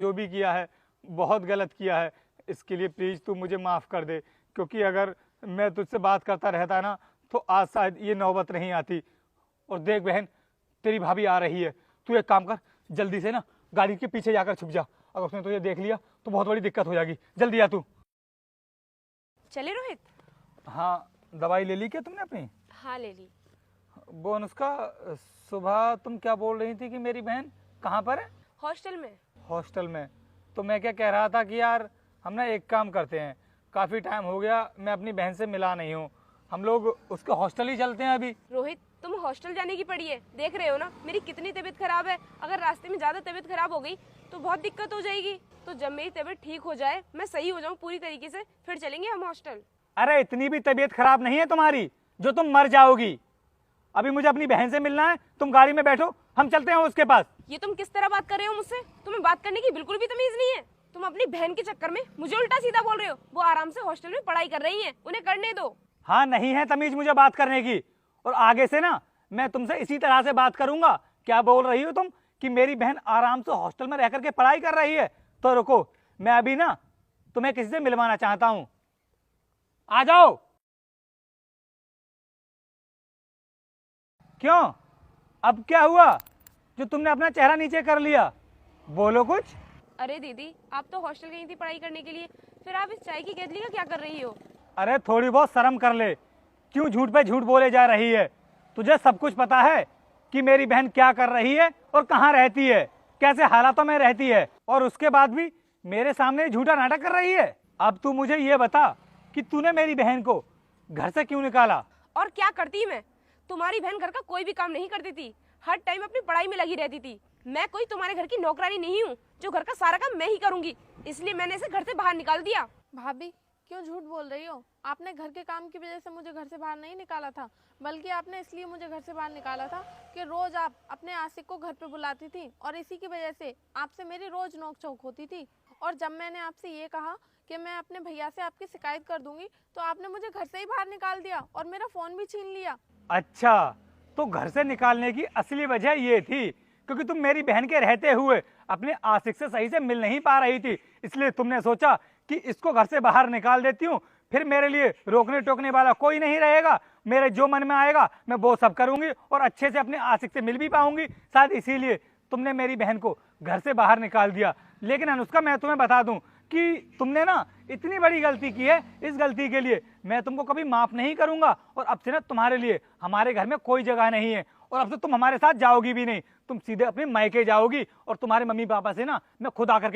जो भी किया है बहुत गलत किया है। इसके लिए प्लीज़ तू मुझे माफ़ कर दे, क्योंकि अगर मैं तुझसे बात करता रहता ना तो आज शायद ये नौबत नहीं आती। और देख बहन, तेरी भाभी आ रही है, तू एक काम कर, जल्दी से ना गाड़ी के पीछे जाकर छुप जा। अगर उसने तुझे देख लिया तो बहुत बड़ी दिक्कत हो जाएगी। जल्दी आ तू। चले रोहित? हाँ, दवाई ले ली क्या तुमने अपनी? हाँ ले ली। वो अनुष्का, सुबह तुम क्या बोल रही थी कि मेरी बहन कहाँ पर है? हॉस्टल में। हॉस्टल में? तो मैं क्या कह रहा था कि यार हम ना एक काम करते हैं, काफ़ी टाइम हो गया मैं अपनी बहन से मिला नहीं हूँ, हम लोग उसके हॉस्टल ही चलते हैं अभी। रोहित, तुम हॉस्टल जाने की पड़ी है, देख रहे हो ना मेरी कितनी तबीयत खराब है। अगर रास्ते में ज्यादा तबीयत खराब हो गई तो बहुत दिक्कत हो जाएगी। तो जब मेरी तबीयत ठीक हो जाए, मैं सही हो जाऊँ पूरी तरीके से, फिर चलेंगे हम हॉस्टल। अरे इतनी भी तबीयत खराब नहीं है तुम्हारी जो तुम मर जाओगी। अभी मुझे अपनी बहन से मिलना है, तुम गाड़ी में बैठो, हम चलते हैं उसके पास। ये तुम किस तरह बात कर रहे हो मुझसे? तुम्हें बात करने की बिल्कुल भी तमीज नहीं है। तुम अपनी बहन के चक्कर में मुझे उल्टा सीधा बोल रहे हो। वो आराम से हॉस्टल में पढ़ाई कर रही है, उन्हें करने दो। हाँ, नहीं है तमीज मुझे बात करने की, और आगे से ना मैं तुमसे इसी तरह से बात करूंगा। क्या बोल रही हो तुम कि मेरी बहन आराम से हॉस्टल में रह करके पढ़ाई कर रही है? तो रुको, मैं अभी ना तुम्हें किसी से मिलवाना चाहता हूं, आ जाओ। क्यों, अब क्या हुआ जो तुमने अपना चेहरा नीचे कर लिया? बोलो कुछ। अरे दीदी, आप तो हॉस्टल गई थी पढ़ाई करने के लिए, फिर आप इस चाय की केतली का क्या कर रही हो? अरे थोड़ी बहुत शर्म कर ले, क्यों झूठ पे झूठ बोले जा रही है? तुझे सब कुछ पता है कि मेरी बहन क्या कर रही है और कहाँ रहती है, कैसे हालातों में रहती है, और उसके बाद भी मेरे सामने झूठा नाटक कर रही है। अब तू मुझे ये बता कि तूने मेरी बहन को घर से क्यों निकाला? और क्या करती मैं? तुम्हारी बहन घर का कोई भी काम नहीं करती थी, हर टाइम अपनी पढ़ाई में लगी रहती थी। मैं कोई तुम्हारे घर की नौकरानी नहीं हूँ जो घर का सारा काम मैं ही करूंगी, इसलिए मैंने इसे घर से बाहर निकाल दिया। भाभी, क्यों झूठ बोल रही हो? आपने घर के काम की वजह से मुझे घर से बाहर नहीं निकाला था, बल्कि आपने इसलिए मुझे घर से बाहर निकाला था कि रोज आप अपने आशिक को घर पे बुलाती थी, और इसी की वजह से आपसे मेरी रोज नोक-झोंक होती थी। और जब मैंने आपसे ये कहा कि मैं अपने भैया से आपकी शिकायत कर दूंगी, तो आपने मुझे घर से ही बाहर निकाल दिया और मेरा फोन भी छीन लिया। अच्छा, तो घर से निकालने की असली वजह ये थी क्योंकि तुम मेरी बहन के रहते हुए अपने आशिक से सही से मिल नहीं पा रही थी, इसलिए तुमने सोचा कि इसको घर से बाहर निकाल देती हूँ, फिर मेरे लिए रोकने टोकने वाला कोई नहीं रहेगा, मेरे जो मन में आएगा मैं वो सब करूंगी और अच्छे से अपने आशिक से मिल भी पाऊंगी। शायद इसीलिए तुमने मेरी बहन को घर से बाहर निकाल दिया। लेकिन अनुष्का, मैं तुम्हें बता दूं कि तुमने ना इतनी बड़ी गलती की है, इस गलती के लिए मैं तुमको कभी माफ नहीं करूंगा। और अब से ना तुम्हारे लिए हमारे घर में कोई जगह नहीं है, और अब से तुम हमारे साथ जाओगी भी नहीं, तुम सीधे अपने मायके जाओगी, और तुम्हारे मम्मी पापा से ना मैं खुद आकर के